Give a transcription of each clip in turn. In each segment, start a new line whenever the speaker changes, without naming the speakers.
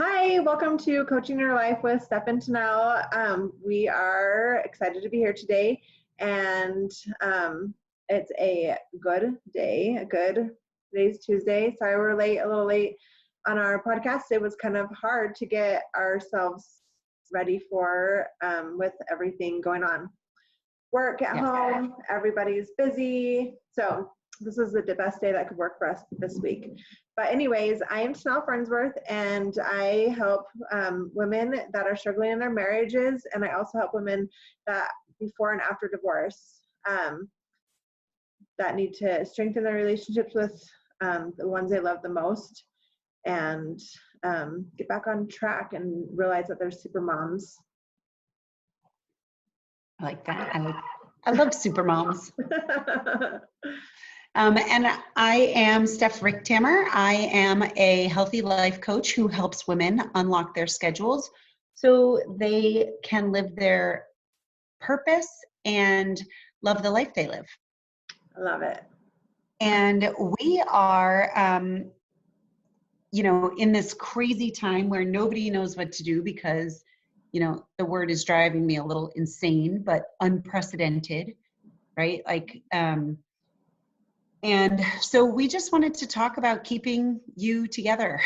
Hi, welcome to Coaching Your Life with Stef and TaNelle. We are excited to be here today, and it's a good day. Today's Tuesday. Sorry we're a little late on our podcast. It was kind of hard to get ourselves ready for with everything going on. Work at home, everybody's busy. So this is the best day that could work for us this week. But anyways, I am TaNelle Farnsworth, and I help women that are struggling in their marriages, and I also help women that before and after divorce that need to strengthen their relationships with the ones they love the most and get back on track and realize that they're super moms.
I like that. I love super moms. And I am Stef Ricktammer. I am a healthy life coach who helps women unlock their schedules so they can live their purpose and love the life they live.
I love it.
And we are, in this crazy time where nobody knows what to do because, the word is driving me a little insane, but unprecedented, right? And so we just wanted to talk about keeping you together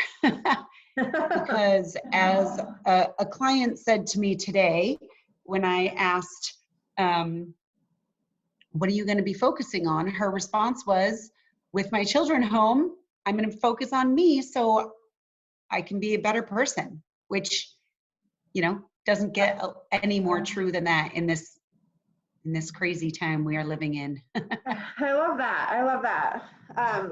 because as a client said to me today, when I asked, what are you going to be focusing on? Her response was, with my children home, I'm going to focus on me so I can be a better person, which, doesn't get any more true than that in this crazy time we are living in.
I love that.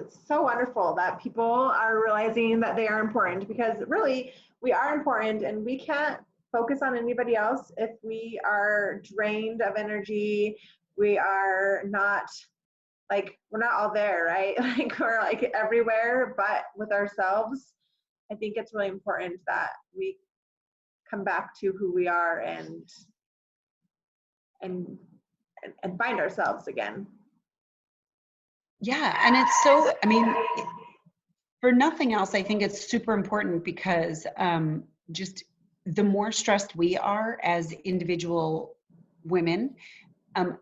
It's so wonderful that people are realizing that they are important, because really we are important, and we can't focus on anybody else if we are drained of energy. We are not we're not all there, right? We're everywhere but with ourselves. I think it's really important that we come back to who we are and find ourselves again.
Yeah. And it's so, for nothing else, I think it's super important because just the more stressed we are as individual women,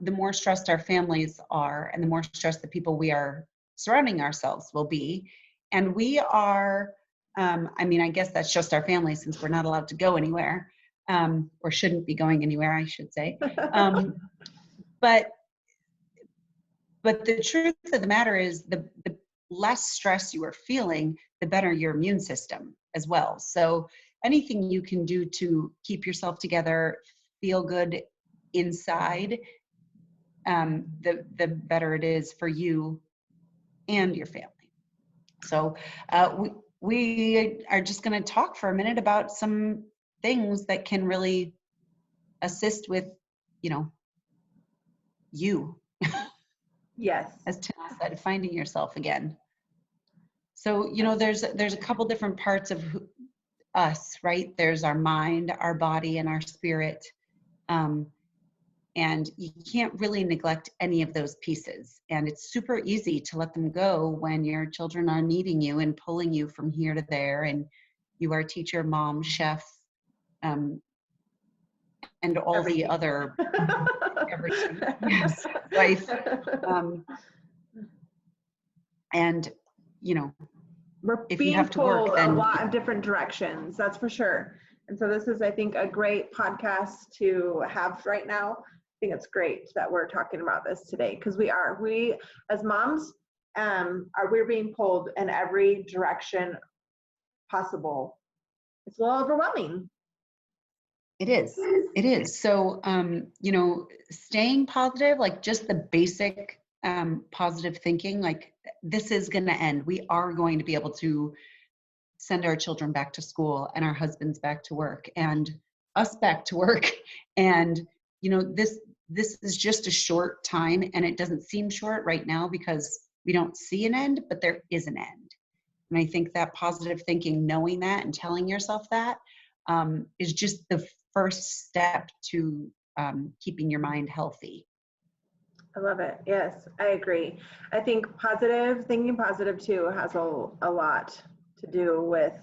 the more stressed our families are, and the more stressed the people we are surrounding ourselves will be. And we are, I guess that's just our family, since we're not allowed to go anywhere, or shouldn't be going anywhere, I should say. But the truth of the matter is the less stress you are feeling, the better your immune system as well. So anything you can do to keep yourself together, feel good inside, the better it is for you and your family. So we are just going to talk for a minute about some things that can really assist with, you.
Yes.
As TaNelle said, finding yourself again. So, there's a couple different parts of us, right? There's our mind, our body, and our spirit. And you can't really neglect any of those pieces. And it's super easy to let them go when your children are needing you and pulling you from here to there. And you are teacher, mom, chef, and all
everything.
The other everything. Yes, wife. And,
we're
if
being
you have to
pulled
work, then
a lot of different directions, that's for sure. And so this is, I think, a great podcast to have right now. I think it's great that we're talking about this today, because we as moms we're being pulled in every direction possible. It's a little overwhelming.
It is. So, staying positive, just the basic positive thinking, this is going to end. We are going to be able to send our children back to school, and our husbands back to work, and us back to work. And, this is just a short time, and it doesn't seem short right now because we don't see an end, but there is an end. And I think that positive thinking, knowing that and telling yourself that, is just the first step to keeping your mind healthy.
I love it. Yes, I agree. I think thinking positive too has a lot to do with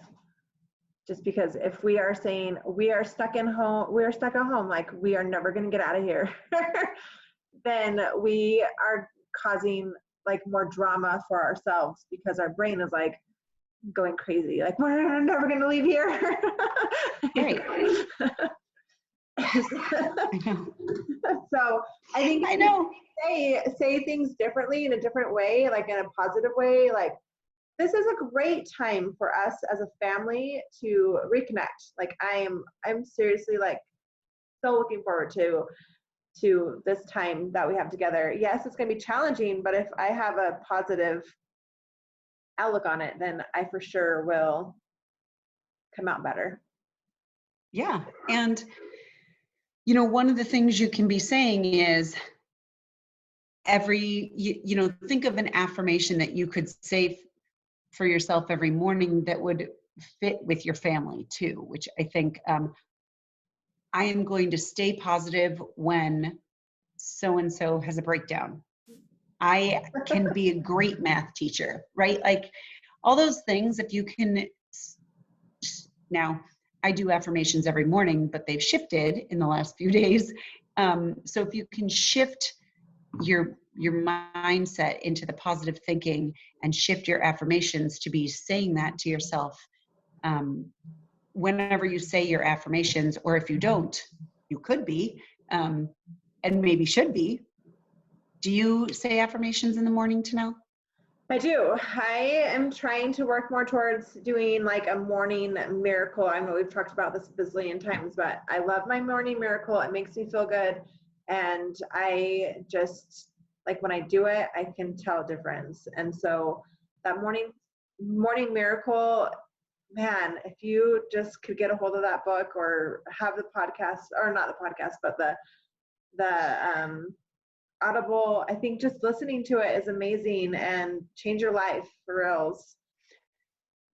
Just because if we are saying we are stuck at home, like we are never going to get out of here, then we are causing like more drama for ourselves because our brain is like going crazy. Like we're never going to leave here.
Right.
I
know.
So I think
I know.
Say things differently in a different way, like in a positive way, like this is a great time for us as a family to reconnect. Like I'm seriously like so looking forward to this time that we have together. Yes, it's going to be challenging, but if I have a positive outlook on it, then I for sure will come out better.
Yeah. And, you know, one of the things you can be saying is think of an affirmation that you could say for yourself every morning that would fit with your family too, which I think I am going to stay positive when so-and-so has a breakdown. I can be a great math teacher, right? Like all those things, if you can. Now, I do affirmations every morning, but they've shifted in the last few days. So if you can shift your mindset into the positive thinking and shift your affirmations to be saying that to yourself whenever you say your affirmations, or if you don't, you could be and maybe should be. Do you say affirmations in the morning, TaNelle?
I do. I am trying to work more towards doing like a morning miracle. I know we've talked about this a bazillion times, but I love my morning miracle. It makes me feel good. And I just, like when I do it, I can tell a difference. And so that morning miracle, man, if you just could get a hold of that book or have the podcast, or not the podcast, but the Audible, I think just listening to it is amazing and change your life for reals.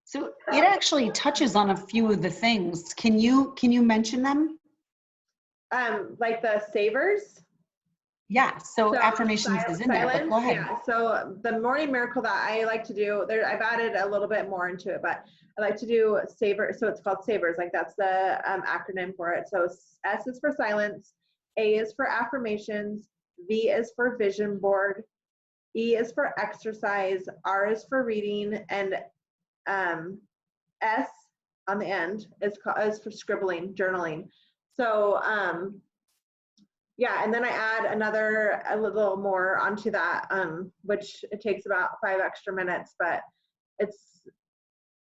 So it actually touches on a few of the things. Can you mention them?
Like the savers.
Yeah. So affirmations is in there, but go ahead.
Yeah. So the morning miracle that I like to do, I've added a little bit more into it, but I like to do savers. So it's called savers. Like that's the acronym for it. So S is for silence, A is for affirmations, V is for vision board, E is for exercise, R is for reading, and S on the end is for scribbling, journaling. So yeah, and then I add a little more onto that, which it takes about 5 extra minutes, but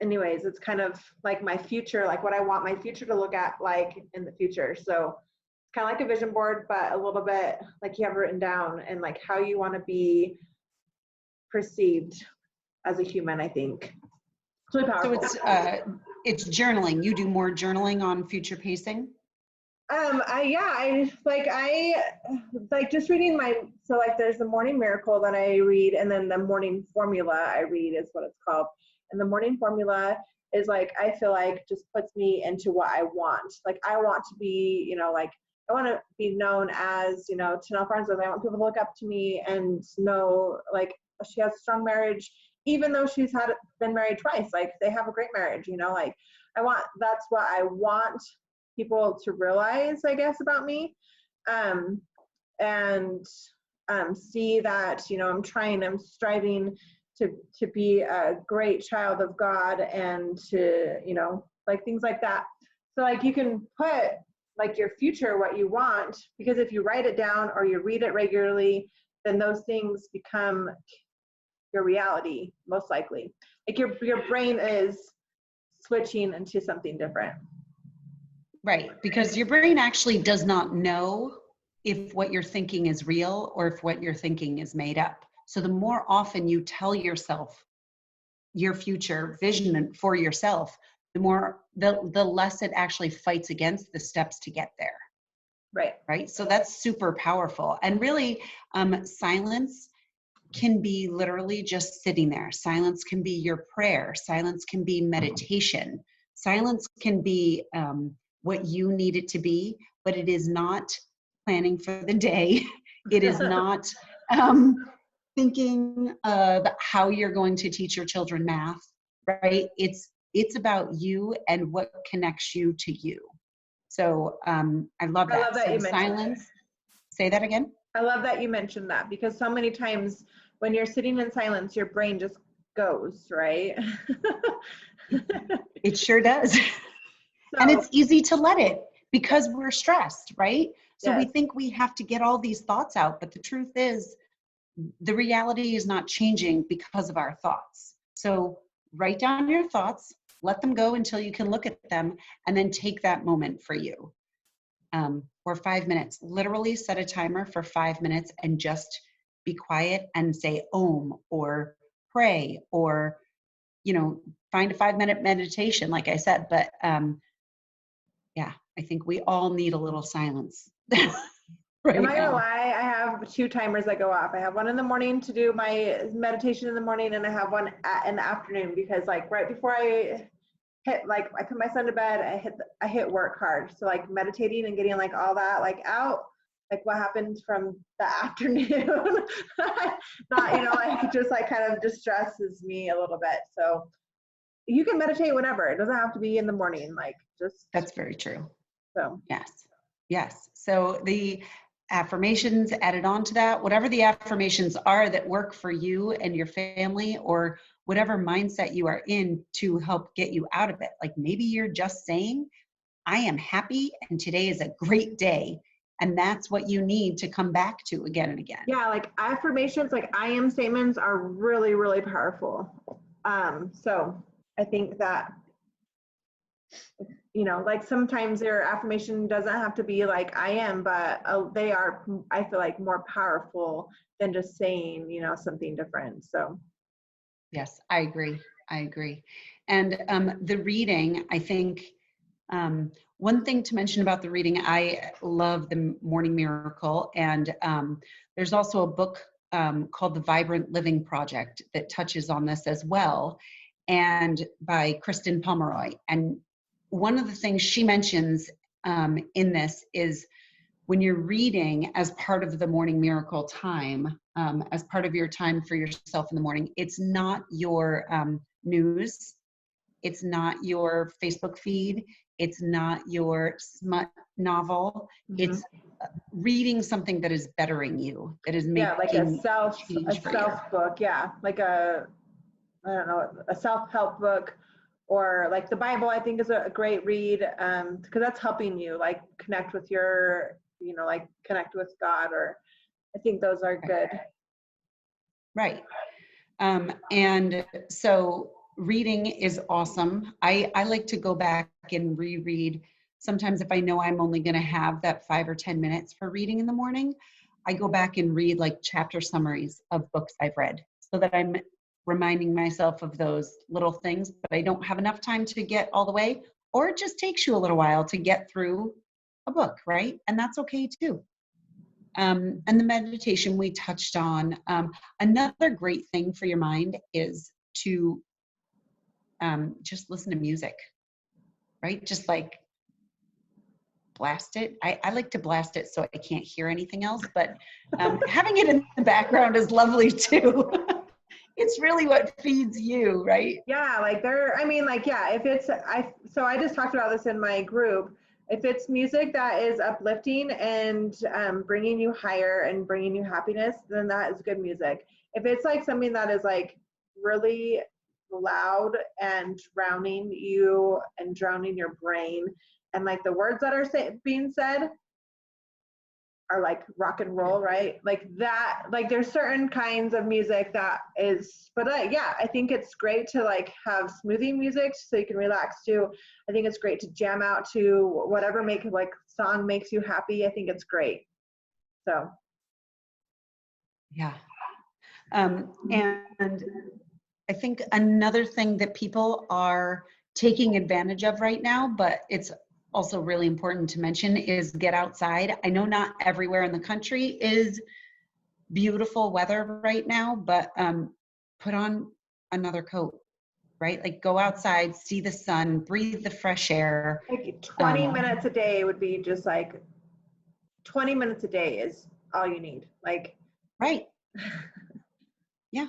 anyways, it's kind of like my future, like what I want my future to look at like in the future. So it's kind of like a vision board, but a little bit like you have written down and like how you want to be perceived as a human, I think. It's really powerful.
So it's journaling. You do more journaling on future pacing?
I like just reading so like there's the morning miracle that I read, and then the morning formula I read is what it's called. And the morning formula is like, I feel like just puts me into what I want. Like I want to be, like I want to be known as, TaNelle Farnsworth. I want people to look up to me and know like she has a strong marriage, even though she's been married twice. Like they have a great marriage, like that's what I want people to realize, I guess, about me, and see that, I'm striving to be a great child of God, and to, like things like that. So like you can put like your future, what you want, because if you write it down or you read it regularly, then those things become your reality, most likely. Like your brain is switching into something different.
Right, because your brain actually does not know if what you're thinking is real or if what you're thinking is made up. So the more often you tell yourself your future vision for yourself, the less it actually fights against the steps to get there. Right. So that's super powerful. And really, silence can be literally just sitting there. Silence can be your prayer. Silence can be meditation. Silence can be what you need it to be, but it is not planning for the day. It is not thinking of how you're going to teach your children math, right? It's It's about you and what connects you to you. So I love
I
that.
love that
So
you
the
mentioned
silence,
it.
say that again.
I love that you mentioned that, because so many times when you're sitting in silence, your brain just goes, right?
It sure does. And
So,
it's easy to let it because we're stressed, right? So we
yes.
think we have to get all these thoughts out, but the truth is the reality is not changing because of our thoughts. So write down your thoughts, let them go until you can look at them, and then take that moment for you. Or 5 minutes, literally set a timer for 5 minutes and just be quiet and say Om or pray, or, find a 5-minute meditation, like I said. But yeah, I think we all need a little silence
Am
right
I gonna
now.
lie? I have 2 timers that go off. I have one in the morning to do my meditation in the morning, and I have one in the afternoon, because like right before I I put my son to bed, I hit work hard. So like meditating and getting like all that like out, like what happened from the afternoon, not, like just like kind of distresses me a little bit. So you can meditate whenever. It doesn't have to be in the morning, like just
That's very true.
so.
Yes. Yes. So the affirmations added on to that, whatever the affirmations are that work for you and your family, or whatever mindset you are in to help get you out of it. Like maybe you're just saying, I am happy and today is a great day. And that's what you need to come back to again and again.
Yeah, like affirmations, like I am statements are really, really powerful. So I think that, like sometimes their affirmation doesn't have to be like I am, but they are, I feel like, more powerful than just saying, something different. So,
Yes, I agree. I agree. And the reading, I think, one thing to mention about the reading, I love the Morning Miracle. And there's also a book called The Vibrant Living Project that touches on this as well, and by Kristen Pomeroy. And one of the things she mentions in this is when you're reading as part of the Morning Miracle time, as part of your time for yourself in the morning, it's not your news, it's not your Facebook feed, it's not your smut novel,
mhm.
it's reading something that is bettering you, that is
Yeah, like a
making change for you.
self book. Yeah, like I don't know, a self-help book, or like the Bible, I think is a great read, because that's helping you like connect with your, like connect with God, or I think those are good.
Right. And so reading is awesome. I like to go back and reread. Sometimes if I know I'm only going to have that 5 or 10 minutes for reading in the morning, I go back and read like chapter summaries of books I've read so that I'm reminding myself of those little things, but I don't have enough time to get all the way, or it just takes you a little while to get through a book, right? And that's okay too. And the meditation we touched on. Another great thing for your mind is to just listen to music, right? Just like blast it. I like to blast it so I can't hear anything else, but having it in the background is lovely too. It's really what feeds you, right?
Yeah, like I mean, like, yeah, if it's, so I just talked about this in my group. If it's music that is uplifting and bringing you higher and bringing you happiness, then that is good music. If it's like something that is like really loud and drowning you and drowning your brain, and like the words that are being said are like rock and roll, right? Like that, like there's certain kinds of music that is, but yeah, I think it's great to like have smoothing music so you can relax too. I think it's great to jam out to whatever song makes you happy. I think it's great. So
Yeah. And I think another thing that people are taking advantage of right now, but it's also really important to mention, is get outside. I know not everywhere in the country is beautiful weather right now, but put on another coat, right? Like go outside, see the sun, breathe the fresh air.
like 20 minutes a day would be just like 20 minutes a day is all you need. Like,
Right. Yeah.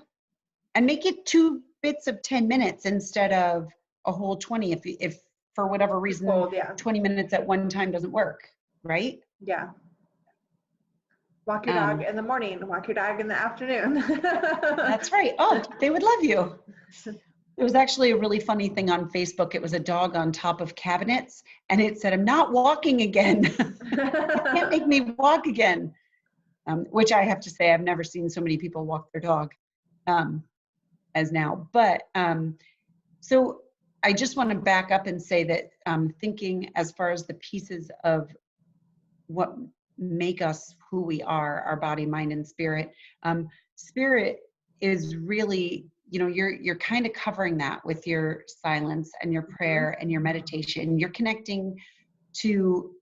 And make it 2 bits of 10 minutes instead of a whole 20 if for whatever reason,
Cold, yeah.
20 minutes at one time doesn't work, right?
Yeah. Walk your dog in the morning, walk your dog in the afternoon.
That's right. Oh, they would love you. There was actually a really funny thing on Facebook. It was a dog on top of cabinets, and it said, "I'm not walking again. You can't make me walk again." Which I have to say, I've never seen so many people walk their dog as now. But so I just want to back up and say that thinking as far as the pieces of what make us who we are, our body, mind, and spirit. Spirit is really, you're kind of covering that with your silence and your prayer and your meditation. You're connecting to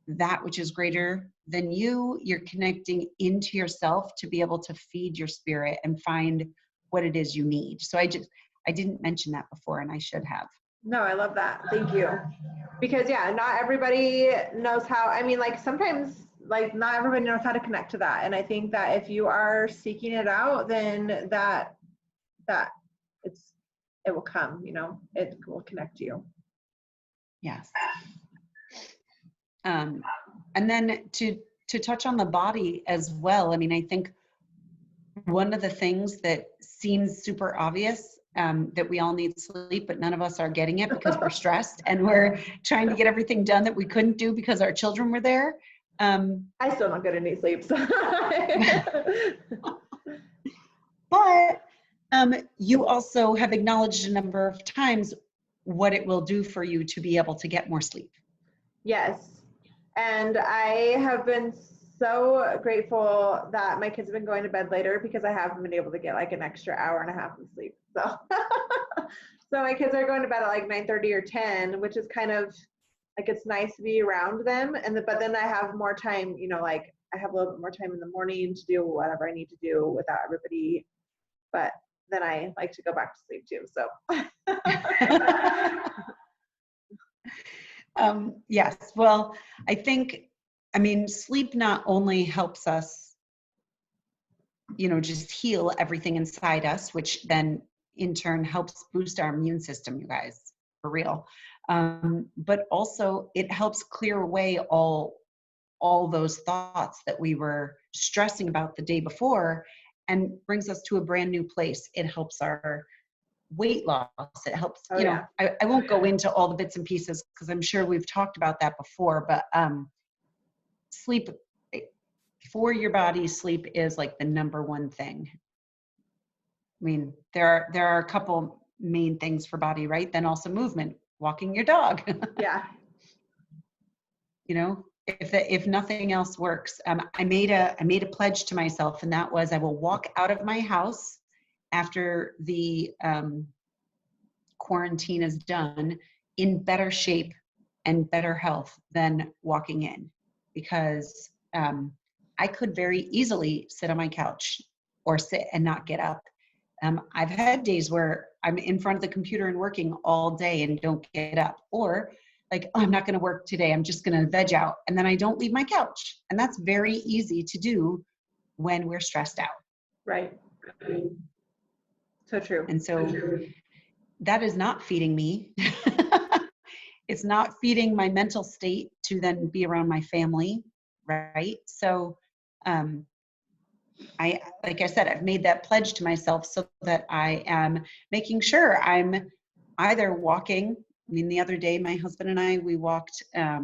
that which is greater than you. You're connecting into yourself to be able to feed your spirit and find what it is you need. So I didn't mention that before, and I should have.
No, I love that. Thank you. Because yeah, not everybody knows how, I mean, like sometimes like not everybody knows how to connect to that. And I think that if you are seeking it out, then that it will come, it will connect to you.
Yes. And then to touch on the body as well. I mean, I think one of the things that seems super obvious, that we all need sleep, but none of us are getting it because we're stressed and we're trying to get everything done that we couldn't do because our children were there.
I still don't get any sleep. So.
But you also have acknowledged a number of times what it will do for you to be able to get more sleep.
Yes. And I have been so grateful that my kids have been going to bed later because I haven't been able to get like an extra hour and a half of sleep. So, so my kids are going to bed at like 9:30 or 10, which is kind of like, it's nice to be around them. But then I have more time, like I have a little bit more time in the morning to do whatever I need to do without everybody. But then I like to go back to sleep too. So.
Yes. Well, I mean, sleep not only helps us, just heal everything inside us, which then in turn helps boost our immune system, you guys, for real. But also it helps clear away all those thoughts that we were stressing about the day before and brings us to a brand new place. It helps our weight loss. It helps, I won't go into all the bits and pieces because I'm sure we've talked about that before, but sleep for your body, sleep is like the number one thing. I mean, there are a couple main things for body, right? Then also movement, walking your dog.
Yeah.
If nothing else works, I made a pledge to myself, and that was I will walk out of my house after the quarantine is done in better shape and better health than walking in, because I could very easily sit on my couch or sit and not get up. I've had days where I'm in front of the computer and working all day and don't get up, or like, oh, I'm not going to work today, I'm just going to veg out, and then I don't leave my couch. And that's very easy to do when we're stressed out.
Right. So true.
And so that is not feeding me. It's not feeding my mental state to then be around my family, right? So like I said, I've made that pledge to myself so that I am making sure I'm either walking. I mean, the other day, my husband and I, we walked, I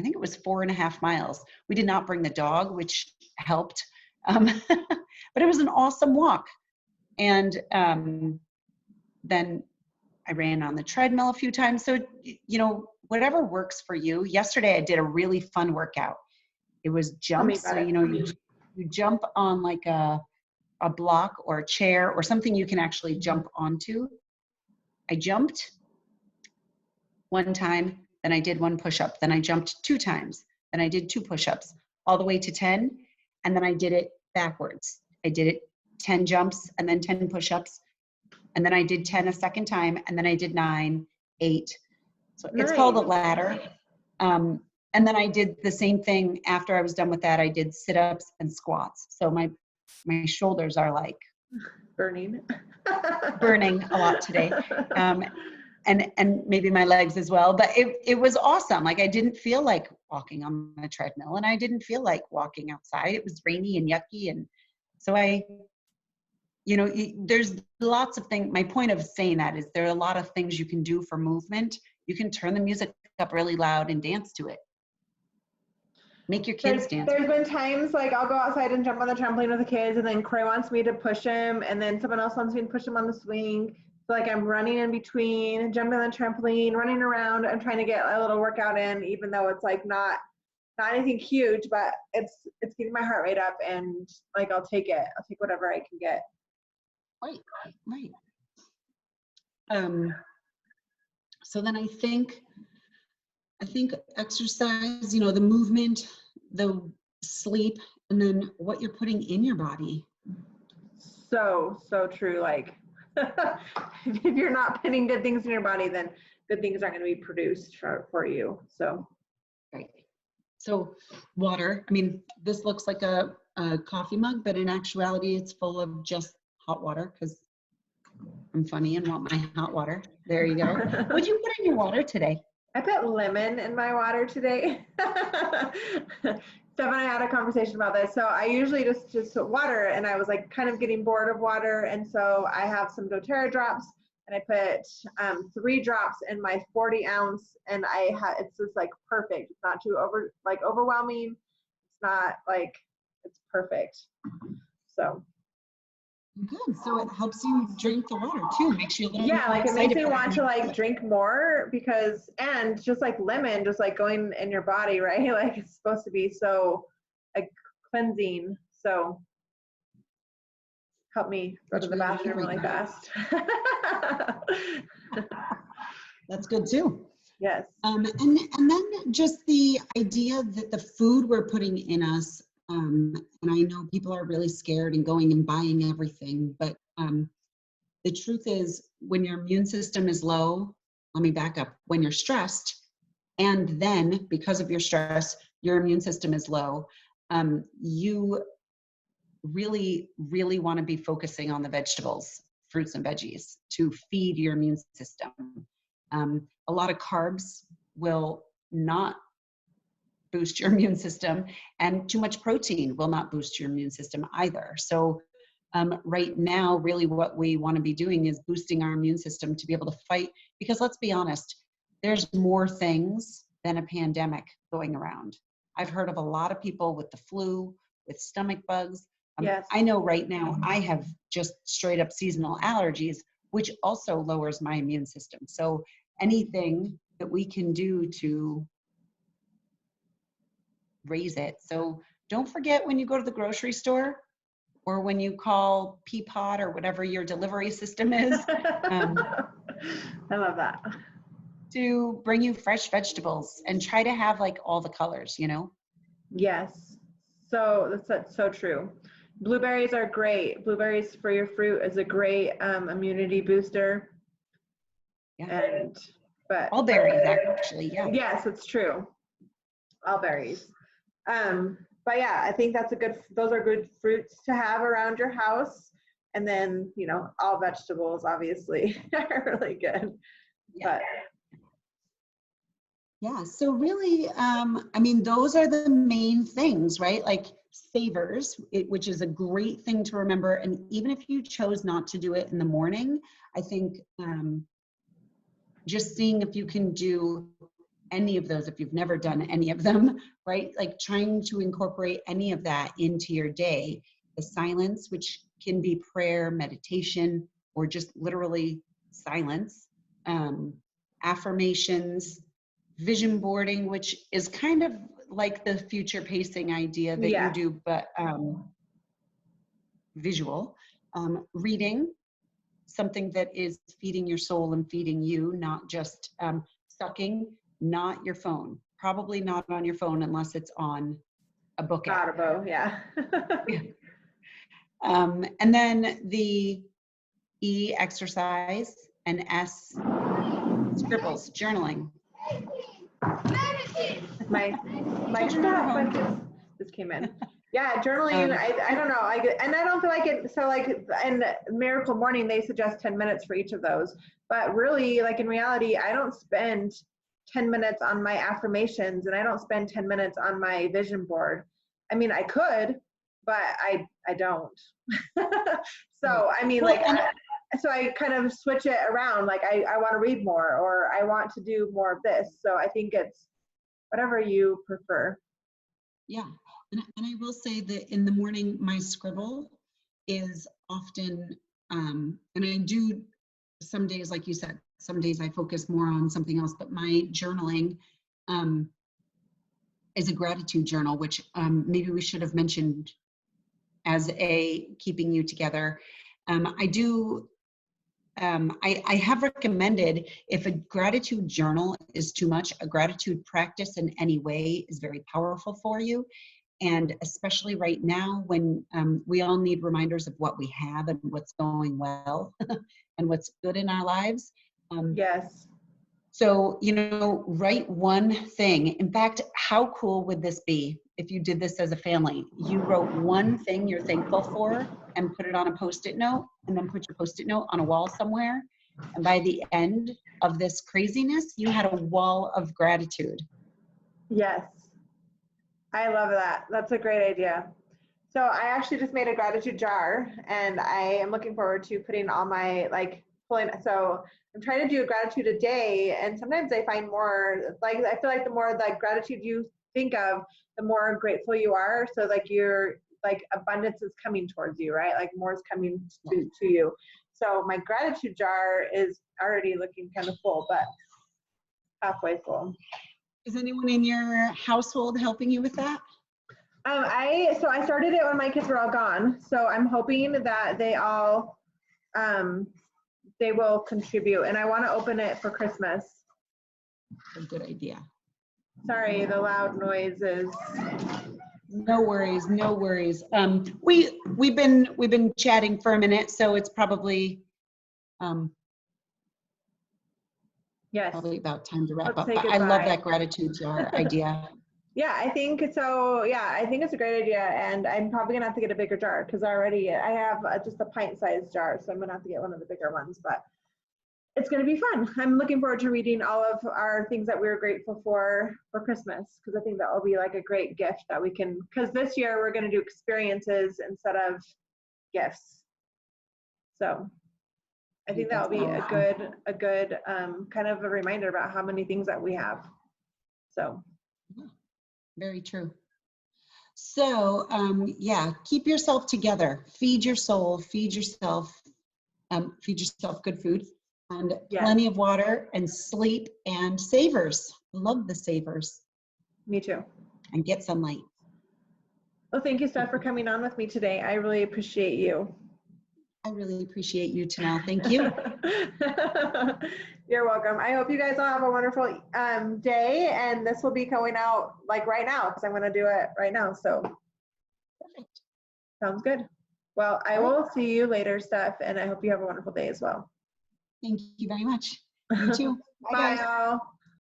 think it was 4.5 miles. We did not bring the dog, which helped, but it was an awesome walk. And then I ran on the treadmill a few times. So, whatever works for you. Yesterday, I did a really fun workout. It was jumps. So, you jump on like a block or a chair or something you can actually jump onto. I jumped one time, then I did one push-up, then I jumped 2 times, then I did 2 push-ups, all the way to 10, and then I did it backwards. I did it 10 jumps and then 10 push-ups, and then I did 10 a second time, and then I did 9, 8. So It's called a ladder. And then I did the same thing after I was done with that. I did sit-ups and squats. So my shoulders are like
Burning.
Burning a lot today. And maybe my legs as well, but it was awesome. Like I didn't feel like walking on the treadmill, and I didn't feel like walking outside. It was rainy and yucky. And so there's lots of things. My point of saying that is there are a lot of things you can do for movement. You can turn the music up really loud and dance to it. Make your kids dance.
There's been times like I'll go outside and jump on the trampoline with the kids, and then Corey wants me to push him, and then someone else wants me to push him on the swing. So like I'm running in between, jumping on the trampoline, running around. I'm trying to get a little workout in, even though it's like not anything huge, but it's getting my heart rate up, and like I'll take it. I'll take whatever I can get.
Right. So then I think exercise, the movement, the sleep, and then what you're putting in your body.
So true. Like if you're not putting good things in your body, then good things aren't going to be produced for you. So.
Right. So water, I mean, this looks like a coffee mug, but in actuality, it's full of just hot water because I'm funny and want my hot water. There you go. What'd you put in your water today?
I put lemon in my water today. Stef and I had a conversation about this. So I usually just put water, and I was like kind of getting bored of water. And so I have some doTERRA drops, and I put 3 drops in my 40 ounce, and it's just like perfect. It's not too overwhelming. It's not like, it's perfect. So.
Good. So it helps you drink the water too. Makes you a little
more like it makes me want to like drink more and just like lemon, just like going in your body, right? Like it's supposed to be so like cleansing. So help me go to the bathroom really fast.
That's good too.
Yes.
And then just the idea that the food we're putting in us. And I know people are really scared and going and buying everything, but the truth is when your immune system is low, let me back up, when you're stressed, and then because of your stress, your immune system is low, you really, really want to be focusing on the vegetables, fruits and veggies to feed your immune system. A lot of carbs will not boost your immune system, and too much protein will not boost your immune system either. So right now, really what we want to be doing is boosting our immune system to be able to fight, because let's be honest, there's more things than a pandemic going around. I've heard of a lot of people with the flu, with stomach bugs.
Yes.
I know right now I have just straight up seasonal allergies, which also lowers my immune system. So anything that we can do to raise it. So don't forget when you go to the grocery store or when you call Peapod or whatever your delivery system is.
I love that.
To bring you fresh vegetables and try to have like all the colors,
Yes. So that's so true. Blueberries are great. Blueberries for your fruit is a great immunity booster.
Yeah.
But
all berries actually, yeah.
Yes, it's true. All berries. But yeah, I think those are good fruits to have around your house. And then, all vegetables obviously are really good.
Yeah.
But
yeah, so really, those are the main things, right? Like savers, which is a great thing to remember. And even if you chose not to do it in the morning, I think just seeing if you can do any of those, if you've never done any of them, right? Like trying to incorporate any of that into your day. The silence, which can be prayer, meditation, or just literally silence. Affirmations, vision boarding, which is kind of like the future pacing idea that you do, but visual. Reading, something that is feeding your soul and feeding you, not just sucking. Not your phone. Probably not on your phone unless it's on a book app.
Audible, yeah.
And then the E, exercise, and S, scribbles, journaling.
My stop just came in. Yeah, journaling, I don't know. And I don't feel like it, so like in Miracle Morning, they suggest 10 minutes for each of those. But really, like in reality, I don't spend 10 minutes on my affirmations and I don't spend 10 minutes on my vision board. I mean, I could, but I don't.
Right.
So, I mean,
Well,
like,
and
so I kind of switch it around. Like, I want to read more or I want to do more of this. So I think it's whatever you prefer.
yeah, and I will say that in the morning, my scribble is often, and I do some days, like you said, some days I focus more on something else, but my journaling um, is a gratitude journal, which maybe we should have mentioned as a keeping you together. I do I have recommended if a gratitude journal is too much, a gratitude practice in any way is very powerful for you. And especially right now when we all need reminders of what we have and what's going well and what's good in our lives.
Yes.
So, you know, write one thing. In fact, how cool would this be if you did this as a family? You wrote one thing you're thankful for and put it on a Post-it note, and then put your Post-it note on a wall somewhere. And by the end of this craziness, you had a wall of gratitude.
Yes. I love that. That's a great idea. So I actually just made a gratitude jar and I am looking forward to putting all my like pulling. So I'm trying to do a gratitude a day and sometimes I find more like, I feel like the more like gratitude you think of, the more grateful you are. So like you're like abundance is coming towards you, right? Like more is coming to you. So my gratitude jar is already looking kind of full, but halfway full.
Is anyone in your household helping you with that?
I started it when my kids were all gone. So I'm hoping that um, they will contribute, and I want to open it for Christmas.
A good idea.
Sorry, the loud noise is.
No worries, no worries. We've been chatting for a minute, so it's probably
Yes.
probably about time to wrap
Let's
up.
say
But I love
goodbye.
that gratitude jar idea.
Yeah, I think so. Yeah, I think it's a great idea, and I'm probably gonna have to get a bigger jar because already I have just a pint-sized jar, so I'm gonna have to get one of the bigger ones. But it's going to be fun. I'm looking forward to reading all of our things that we're grateful for Christmas because I think that will be like a great gift that we can, because this year we're going to do experiences instead of gifts. So I think that
That's
will be
powerful.
a good kind of a reminder about how many things that we have. So
Yeah, very true. So yeah, keep yourself together. Feed your soul. Feed yourself. Feed yourself good food and
yes,
plenty of water and sleep and savers. Love the savers
me too.
and get sunlight.
Well, thank you, Steph, for coming on with me today. I really appreciate you.
I really appreciate you, TaNelle. Thank you.
You're welcome. I hope you guys all have a wonderful day, and this will be going out like right now because I'm going to do it right now. So
Perfect.
sounds good. Well, I
All right.
will see you later, Steph, and I hope you have a wonderful day as well.
Thank you very much. You too. Bye,
Bye,
guys.
all.